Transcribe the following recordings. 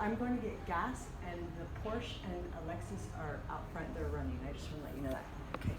I'm going to get gas, and the Porsche and Alexis are out front. They're running. I just want to let you know that. Okay.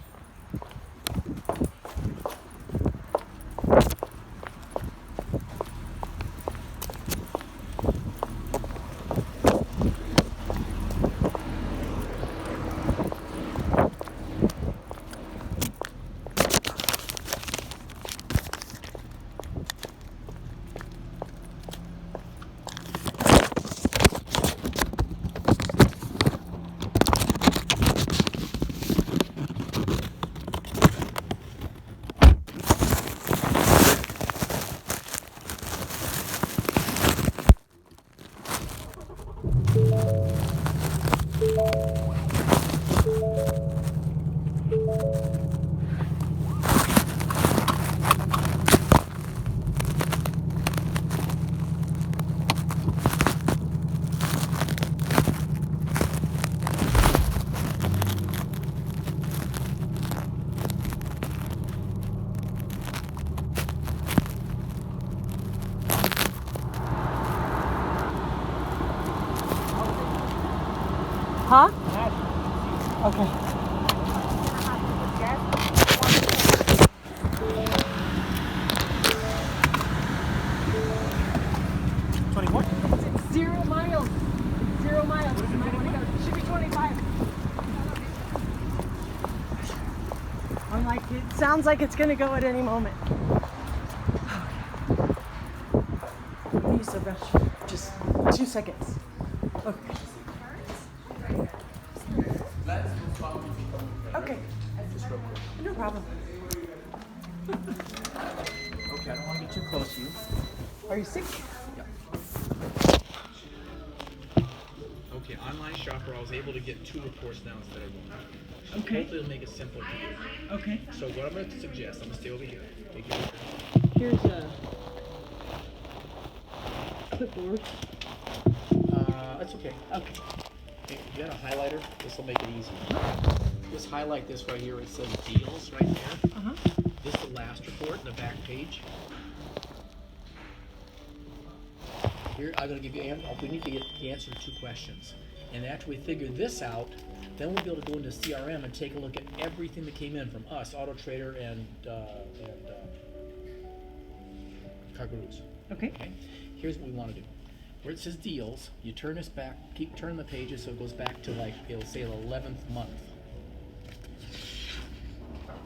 Huh? Okay. 21? 0 miles. 0 miles. What is it, 21? It should be 25. I'm like, it sounds like it's gonna go at any moment. Okay. Use the restroom. Just 2 seconds. Okay. Okay. No problem. Okay, I don't want to get too close to you. Are you sick? Yep. Okay, online shopper, I was able to get 2 reports now instead of 1. Okay. Hopefully it'll make it simpler for you. Okay. So what I'm going to suggest, I'm going to stay over here. Take your Here's a clipboard. That's okay. Okay. Hey, you got a highlighter? This will make it easy. Just highlight this right here. It says deals right there. Uh-huh. This is the last report in the back page. Here, I'm going to give you, we need to get the answer to 2 questions. And after we figure this out, then we'll be able to go into CRM and take a look at everything that came in from us, Auto Trader and Car Gurus. Okay. Okay? Here's what we want to do. Where it says deals, you turn this back, keep turning the pages so it goes back to, like, it'll say the 11th month.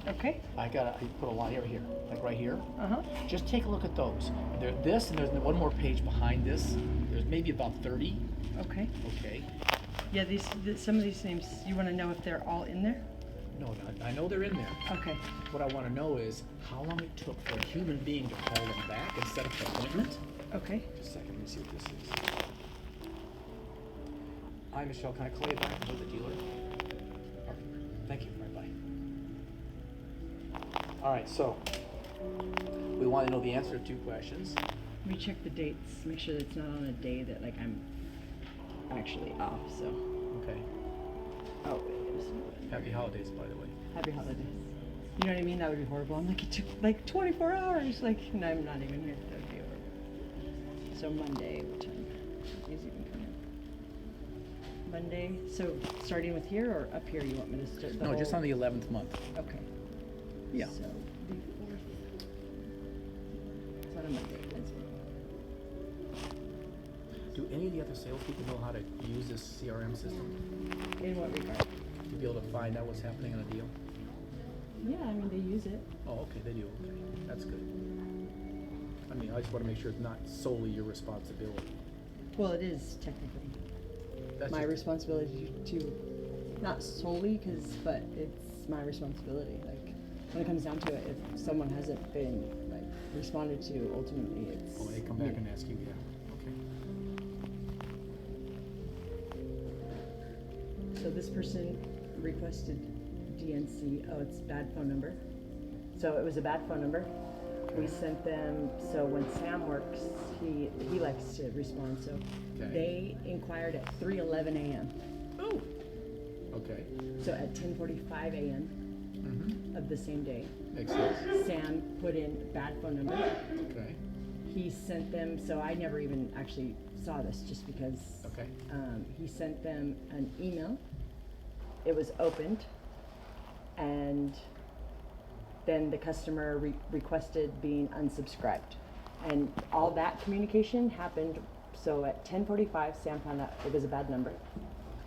Okay. I put a line here, like right here. Uh-huh. Just take a look at those. There's one more page behind this. There's maybe about 30. Okay. Okay. Yeah, some of these names, you want to know if they're all in there? No, I know they're in there. Okay. What I want to know is how long it took for a human being to call them back and set up an appointment. Okay. Just a second, let me see what this is. Hi, Michelle. Can I call you back with the dealer? Okay. Thank you. Right, bye. All right, so we want to know the answer to 2 questions. Let me check the dates. Make sure that it's not on a day that like I'm actually off. So. Okay. Oh wait. Happy holidays, by the way. Happy holidays. You know what I mean? That would be horrible. I'm like, it took like 24 hours. Like, no, I'm not even here. That would be horrible. So Monday, what time? Is even coming? Monday. So starting with here or up here? You want me to start? No, just on the 11th month. Okay. Yeah. So the 4th. It's on a Monday. Wednesday. Do any of the other salespeople know how to use this CRM system In what regard? to be able to find out what's happening on a deal? Yeah, I mean they use it. Oh, okay, they do. Okay, that's good. I mean, I just want to make sure it's not solely your responsibility. Well, it is technically That's my just- responsibility to, not solely, but it's my responsibility. Like when it comes down to it, if someone hasn't been like responded to, ultimately it's. Oh, they come back me. and ask you, yeah. Okay. So this person requested DNC. Oh, it's bad phone number. So it was a bad phone number. We sent them. So when Sam works, he likes to respond. So Okay. they inquired at 3:11 a.m. Oh. Okay. So at 10:45 a.m. Mm-hmm. of the same day, Makes sense. Sam put in bad phone number. Okay. He sent them. So I never even actually saw this just because Okay. he sent them an email. It was opened, and then the customer requested being unsubscribed. And all that communication happened, so at 10:45, Sam found out it was a bad number.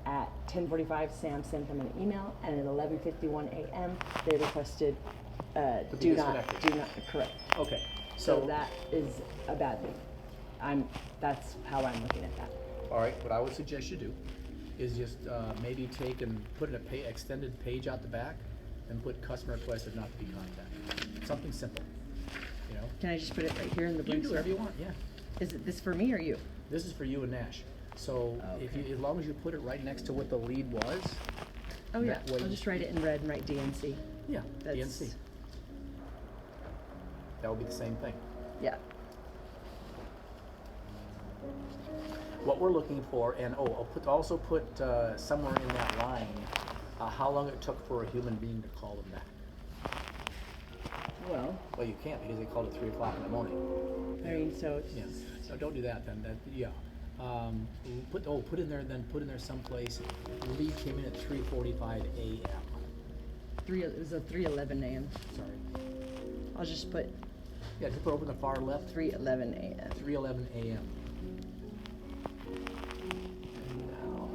At 10:45, Sam sent them an email, and at 11:51 a.m., they requested do not, correct. Okay. So that is a bad thing. That's how I'm looking at that. All right, what I would suggest you do is just maybe take and put in a extended page out the back and put customer requested not to be contacted. Something simple, you know? Can I just put it right here in the You can blank do whatever circle? you want, yeah. Is it this for me or you? This is for you and Nash. So if Okay. you, as long as you put it right next to what the lead was. Oh yeah, that way I'll just write it in red and write DNC. Yeah, That's- DNC. That would be the same thing. Yeah. What we're looking for, and I'll also put somewhere in that line how long it took for a human being to call them back. Well, Well, you can't because they called at 3 o'clock in the morning. I mean, so it's Yeah, so don't do that then. Put in there someplace. Lead came in at 3:45 a.m. it was a 3:11 a.m. Sorry. I'll just put Yeah, just put over in the far left. 3:11 a.m. 3:11 a.m. And now,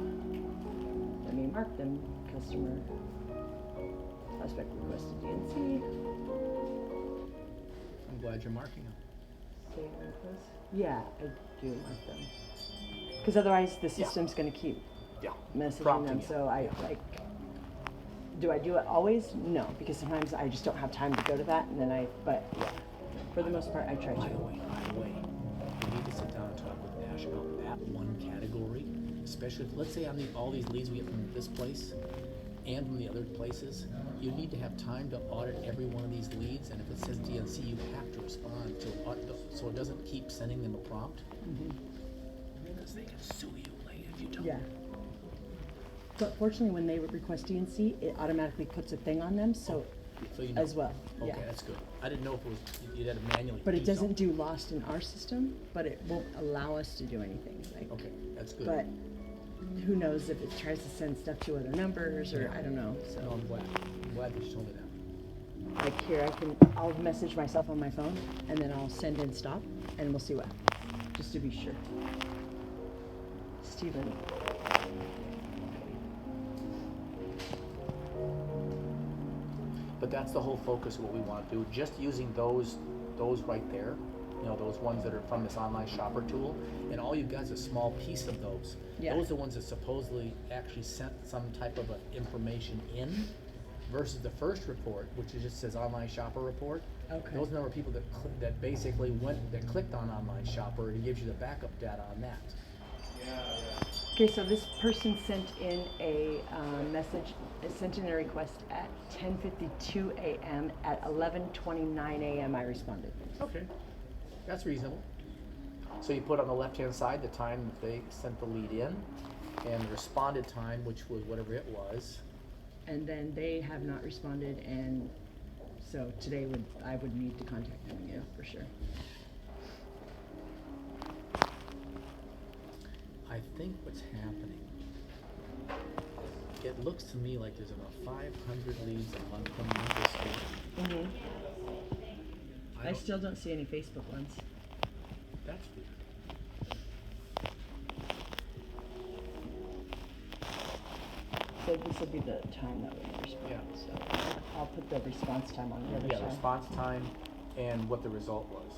Let me mark them. Customer prospect requested DNC. I'm glad you're marking them. Save request. Yeah, I do mark them. Because otherwise, the system's going to keep Yeah. messaging Prompting them. you. So I like. Do I do it always? No, because sometimes I just don't have time to go to that, and then But yeah, for the most part, I try By to. the way, we need to sit down and talk with Nash about that one category, especially let's say on all these leads we get from this place and from the other places. You need to have time to audit every one of these leads, and if it says DNC, you have to respond to it, so it doesn't keep sending them a prompt. Because they can sue you later if you don't. Yeah. But fortunately, when they request DNC, it automatically puts a thing on them, so So you know. as well. Okay, Yeah. that's good. I didn't know if it was you had to manually. But it do doesn't something. do lost in our system, but it won't allow us to do anything. Like, Okay, that's good. But who knows if it tries to send stuff to other numbers or Yeah. I don't know. No, So I'm glad that you told me that. like here, I'll message myself on my phone and then I'll send in stop and we'll see what happens, just to be sure. Steven. But that's the whole focus of what we want to do. Just using those right there, you know, those ones that are from this online shopper tool, and all you've got is a small piece of those. Yeah. Those are the ones that supposedly actually sent some type of information in, versus the first report, which just says online shopper report. Okay. Those are the number of people that basically that clicked on online shopper, and it gives you the backup data on that. Okay, so this person sent in a sent in a request at 10:52 a.m. At 11:29 a.m. I responded. Okay, that's reasonable. So you put on the left-hand side the time that they sent the lead in, and the responded time, which was whatever it was. And then they have not responded, and so today I would need to contact them again for sure. I think what's happening, it looks to me like there's about 500 leads a month coming into the store. I still don't see any Facebook ones. That's weird. So this will be the time that we respond. Yeah. So I'll put the response time on the other Yeah, side. response time and what the result was.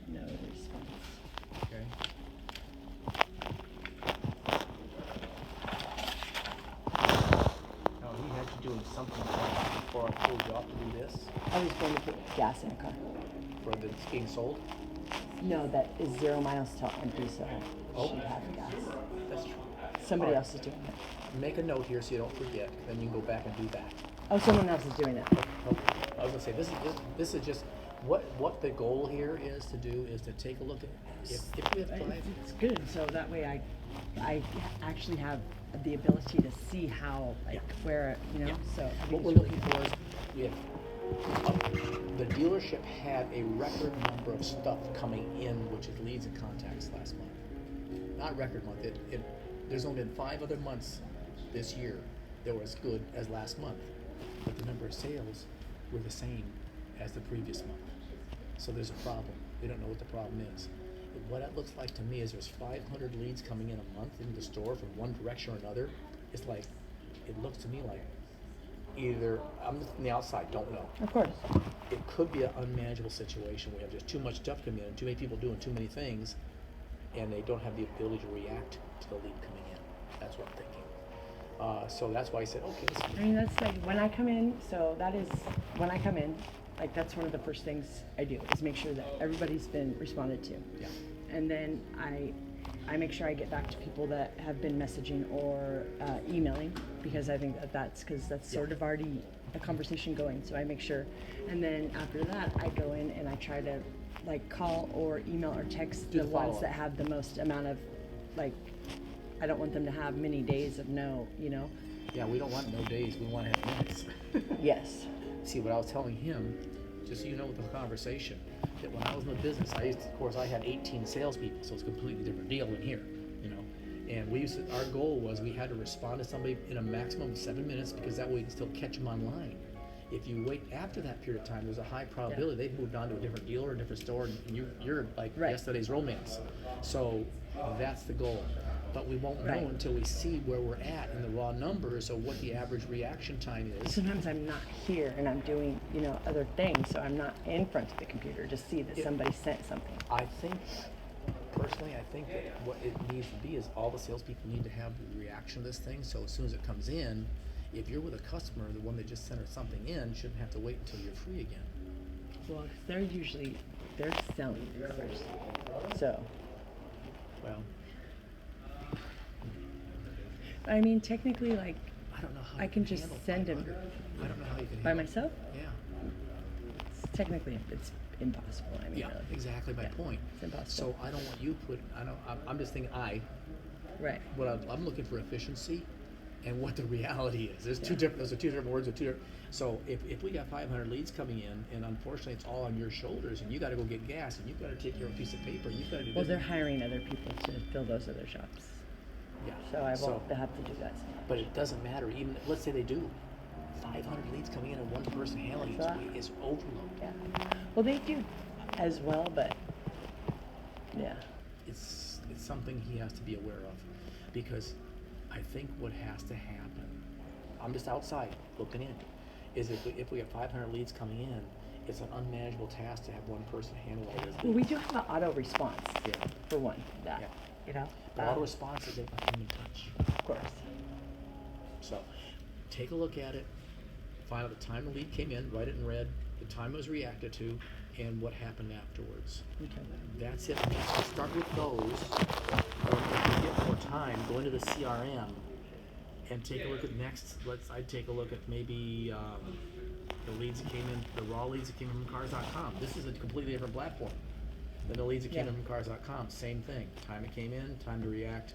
No response. Okay. Now he had you doing something before I told you off to do this I was going to put gas in a car. for the it's being sold. No, that is 0 miles till empty, so Oh. she have gas. That's true. Somebody Alright. else is doing it. Make a note here so you don't forget. Then you can go back and do that. Oh, someone else is doing it. Okay. I was gonna say this is just what the goal here is to do is to take a look at if we have five. It's good, so that way I actually have the ability to see how, like, Yeah. where, you know, Yeah. so I think What it's we're really looking good. for is we have The dealership had a record number of stuff coming in, which is leads and contacts last month. Not record month. There's only been 5 other months this year that were as good as last month, but the number of sales were the same as the previous month. So there's a problem. We don't know what the problem is. What it looks like to me is there's 500 leads coming in a month in the store from one direction or another. It's like, it looks to me like either, I'm from the outside, don't know. Of course. It could be an unmanageable situation. We have just too much stuff coming in and too many people doing too many things, and they don't have the ability to react to the lead coming in. That's what I'm thinking. So that's why I said, okay, let's I mean, that's like when I come in, so that is when I come in, like that's one of the first things I do is make sure that everybody's been responded to. Yeah. And then I make sure I get back to people that have been messaging or emailing, because I think that's sort of already a conversation going. So I make sure, and then after that I go in and I try to like call or email or text Do the the ones follow-up. that have the most amount of, like, I don't want them to have many days of no, you know. Yeah, we don't want no days. We want to have minutes. Yes. See, what I was telling him, just so you know with the conversation, that when I was in the business, of course, I had 18 salespeople, so it's a completely different deal in here, you know. And our goal was we had to respond to somebody in a maximum of 7 minutes, because that way we can still catch them online. If you wait after that period of time, there's a high probability they've moved on to a different dealer, a different store, and you're like Right. yesterday's romance. So that's the goal. But we won't know Right. until we see where we're at in the raw numbers or what the average reaction time is. Sometimes I'm not here and I'm doing, you know, other things, so I'm not in front of the computer to see that somebody sent something. I think, personally, I think that what it needs to be is all the salespeople need to have the reaction to this thing, so as soon as it comes in, if you're with a customer, the one that just sent her something in shouldn't have to wait until you're free again. Well, they're selling first. So, Well, I mean, technically, like, I don't know how I you can just handle send them 500. I don't know how you can by handle myself. Yeah, Technically, it's impossible. I mean, yeah, really. exactly my Yeah, point. it's impossible. So I don't want you I'm just thinking Right. I'm looking for efficiency and what the reality is. Those are two different words with two different. So if we got 500 leads coming in, and unfortunately it's all on your shoulders, and you got to go get gas, and you've got to take care of a piece of paper, and you've got to do Well, this. they're hiring other people to fill those other shops, Yeah. so I won't have to do that. But it doesn't matter. Even let's say they do, 500 leads coming in and one person handling That's it is overload. Yeah. Well, they do as well, but yeah. It's something he has to be aware of, because I think what has to happen, I'm just outside looking in, is if we have 500 leads coming in, it's an unmanageable task to have one person handle all those Well, leads. we do have an auto response Yeah. for one. That Yeah. you know. But auto response is a human touch. Of course. So take a look at it, find out the time the lead came in, write it in red, the time it was reacted to, and what happened afterwards. Okay. That's it. Start with those. If you get more time, go into the CRM and take a look at next. I'd take a look at maybe the leads that came in, the raw leads that came in from cars.com. This is a completely different platform than the leads that came in from cars.com. Same thing. Time it came in, time to react,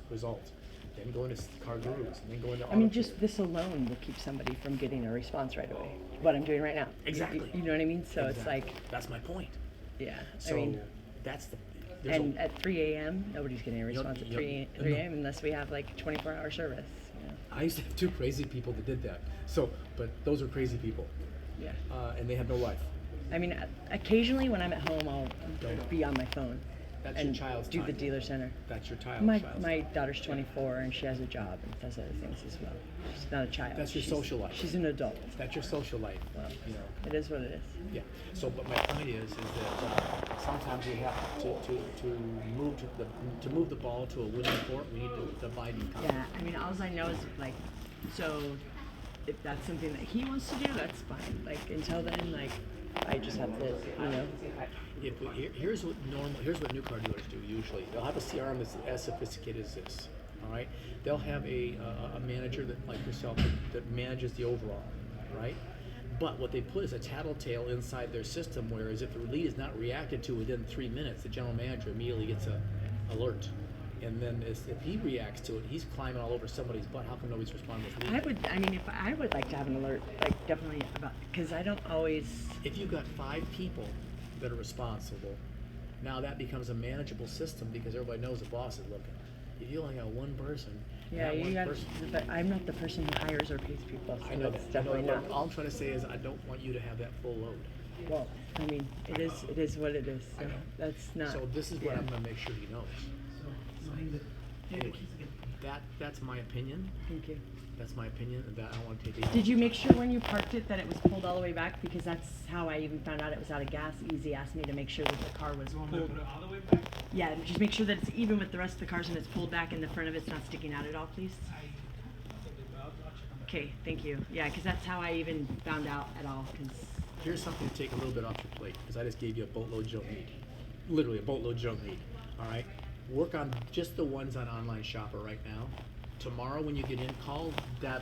result. Then go into Car Gurus, and then go into I mean, AutoTrader. just this alone will keep somebody from getting a response right away. What I'm doing right now. Exactly. You know what I mean? So it's Exactly. like, That's my point. yeah. So I mean, that's the. there's and a- at 3 a.m., nobody's getting a response at 3 no. a.m. unless we have like 24-hour service. You know? I used to have 2 crazy people that did that. So, but those are crazy people, Yeah. and they have no life. I mean, occasionally when I'm at home, I'll Don't. be on my phone That's and your child's do time. the dealer center. That's your child's My time. daughter's 24 and she has a job and does other things as well. She's not a child. That's your She's- social life. She's an adult. That's your social life. Well, You know. it is what it is. Yeah. So, but my point is that sometimes we have to move the ball to a winning court. We need to divide and conquer. Yeah, I mean, all I know is like, so if that's something that he wants to do, that's fine. Like until then, like I just have to, you know. Here's what new car dealers do usually. They'll have a CRM that's as sophisticated as this. All right. They'll have a manager that, like yourself, that manages the overall, right? But what they put is a tattletale inside their system, whereas if the lead is not reacted to within 3 minutes, the general manager immediately gets a alert. And then if he reacts to it, he's climbing all over somebody's butt. How come nobody's responding to lead? if I would like to have an alert, like definitely about, because I don't always. If you've got 5 people that are responsible, now that becomes a manageable system because everybody knows the boss is looking. If you only got one person, Yeah, that you one got. person, But I'm not the person who hires or pays people. So I know that's that. definitely not. All I'm trying to say is I don't want you to have that full load. Well, I mean, it is what it is. So I know. that's not. So this is what yeah. I'm gonna make sure he knows. Anyway, that's my opinion. Thank you. That's my opinion, and that I don't want to take it. Did you make sure when you parked it that it was pulled all the way back? Because that's how I even found out it was out of gas. Easy asked me to make sure that the car was You want me to pulled. put it all the way back? Yeah, just make sure that it's even with the rest of the cars and it's pulled back and the front of it's not sticking out at all, please. I'll check on that. Okay, thank you. Yeah, because that's how I even found out at all. Cause Here's something to take a little bit off your plate, because I just gave you a boatload you don't need. Literally a boatload you don't need. All right? Work on just the ones on Online Shopper right now. Tomorrow when you get in, call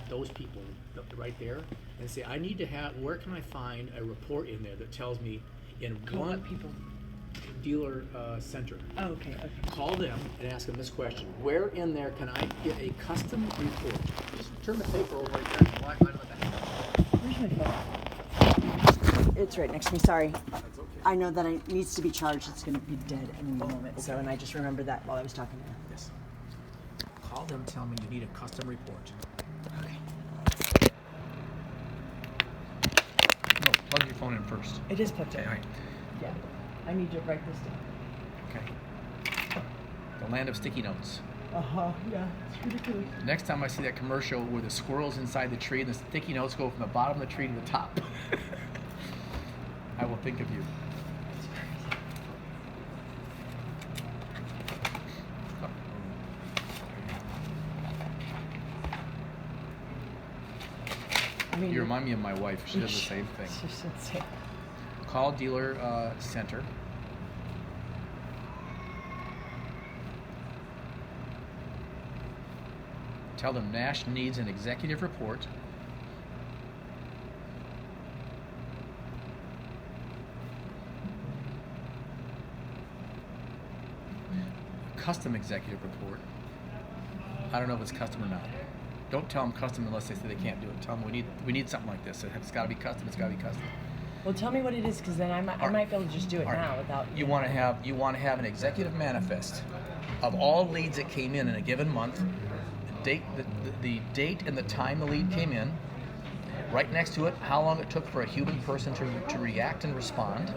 those people right there and say, I need to have, where can I find a report in there that tells me in call one what people? dealer center. Oh, okay. Call them and ask them this question. Where in there can I get a custom report? Just turn the paper over right there. Why am I that? Where's my phone? It's right next to me. Sorry. That's okay. I know that it needs to be charged. It's going to be dead any moment. So, and I just remembered that while I was talking to her. Yes. Call them, tell me you need a custom report. Okay. No, plug your phone in first. It is plugged in. Okay, all right. Yeah. I need to write this down. Okay. The land of sticky notes. Yeah. It's ridiculous. Next time I see that commercial where the squirrel's inside the tree and the sticky notes go from the bottom of the tree to the top, I will think of you. I mean, You remind me of my wife. She does the same thing. It's just insane. Call dealer center. Tell them Nash needs an executive report. Custom executive report. I don't know if it's custom or not. Don't tell them custom unless they say they can't do it. Tell them we need something like this. It's got to be custom. It's got to be custom. Well, tell me what it is, because then I might be able to just do it All right. now without. You want to have an executive manifest of all leads that came in a given month, the date and the time the lead came in. Right next to it, how long it took for a human person to react and respond.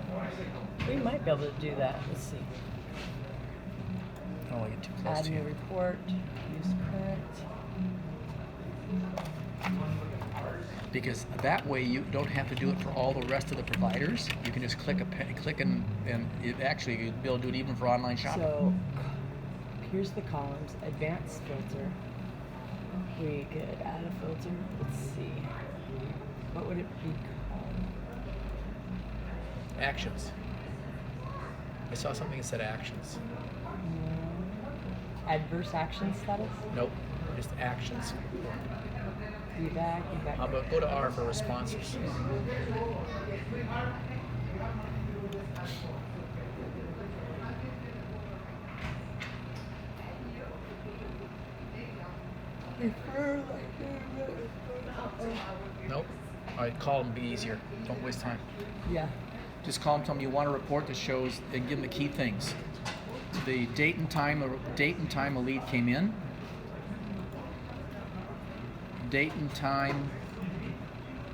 We might be able to do that. Let's see. I don't want to get too close Add to new you. report. Use current. Because that way you don't have to do it for all the rest of the providers. You can just click and it actually you'll be able to do it even for online shopping. So here's the columns. Advanced filter. We could add a filter. Let's see. What would it be called? Actions. I saw something that said actions. Adverse action status. Nope, just actions. Feedback. How about go to R for responses? Nope. All right, call them. Be easier. Don't waste time. Yeah. Just call them. Tell them you want a report that shows and give them the key things. The date and time a lead came in. Date and time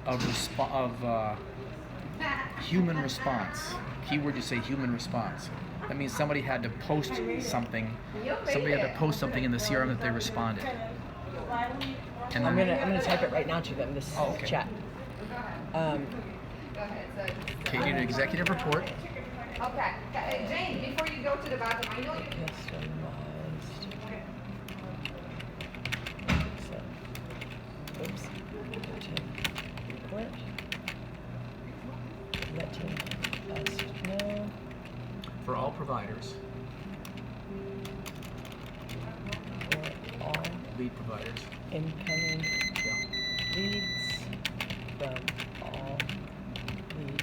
of human response. Keyword, you say human response. That means somebody had to post something. Somebody had to post something in the CRM that they responded. And I'm then, gonna type it right now to them. This Oh, okay. chat. okay, you need an executive report. Okay. Jane, before you go to the bathroom, I know you. Customized. So, oops. Report. Letting us know. For all providers, For all lead providers. incoming Yeah. leads from all lead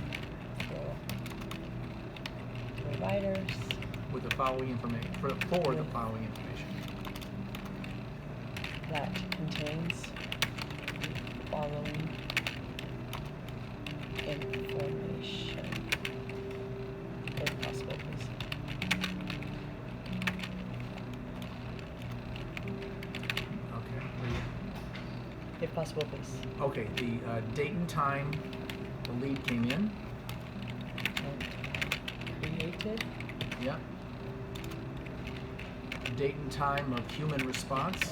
providers. with the following information, for the following information. That contains the following information. If possible, please. Okay. If possible, please. Okay, the date and time the lead came in. Created. Yeah. Date and time of human response.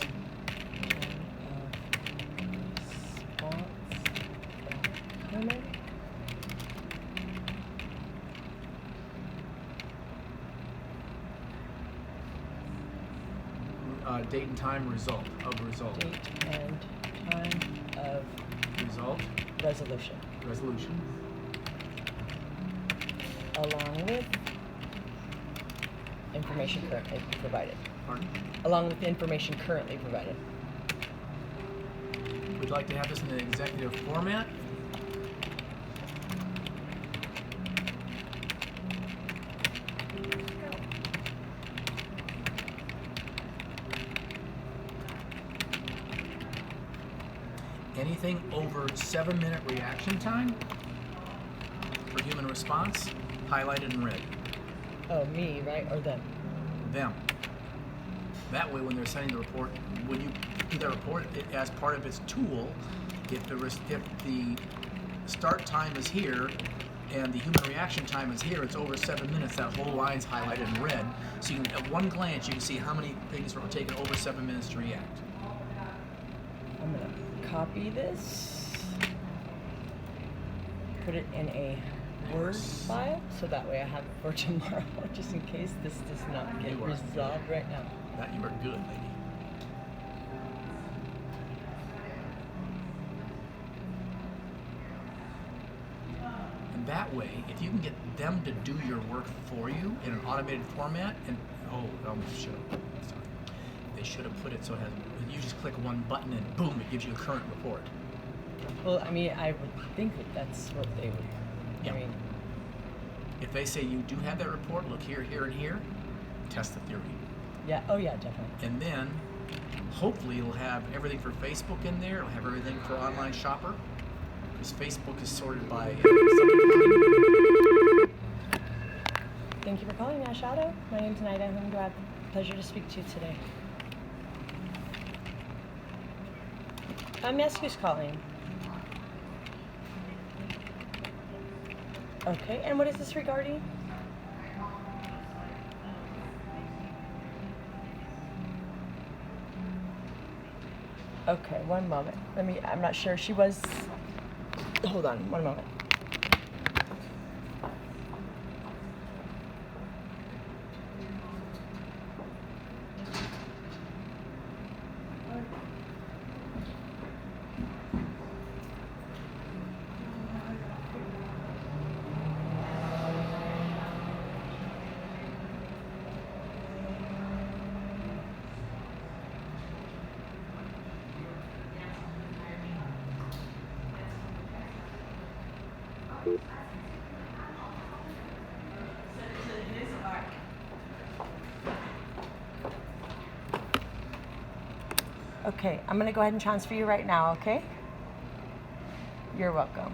Human. Date and time result. Date and time of Result. resolution. Resolution. Along with information currently provided. Pardon? Along with the information currently provided. We'd like to have this in an executive format. Anything over 7-minute reaction time for human response, highlighted in red. Oh, me, right? Or them? Them. That way, when they're sending the report, when you do that report, as part of its tool, if the start time is here and the human reaction time is here, it's over 7 minutes. That whole line's highlighted in red, so you can, at one glance, you can see how many things were taken over 7 minutes to react. I'm gonna copy this, put it in a Word file, so that way I have it for tomorrow, just in case this does not get You are resolved right now. That you are good, lady. And that way, if you can get them to do your work for you in an automated format, and they should have put it so it has. You just click one button and boom, it gives you a current report. Well, I mean, I would think that that's what they would. Yeah. I mean, If they say you do have that report, look here, here, and here, test the theory. yeah. Oh, yeah, definitely. And then, hopefully, it'll have everything for Facebook in there. It'll have everything for online shopper, because Facebook is sorted by. Thank you for calling, Ash Auto. My name's Nida. I'm glad. Pleasure to speak to you today. Yes, who's calling? Okay, and what is this regarding? Okay, one moment. I'm not sure. She was, hold on, one moment. Okay, I'm gonna go ahead and transfer you right now, okay? You're welcome.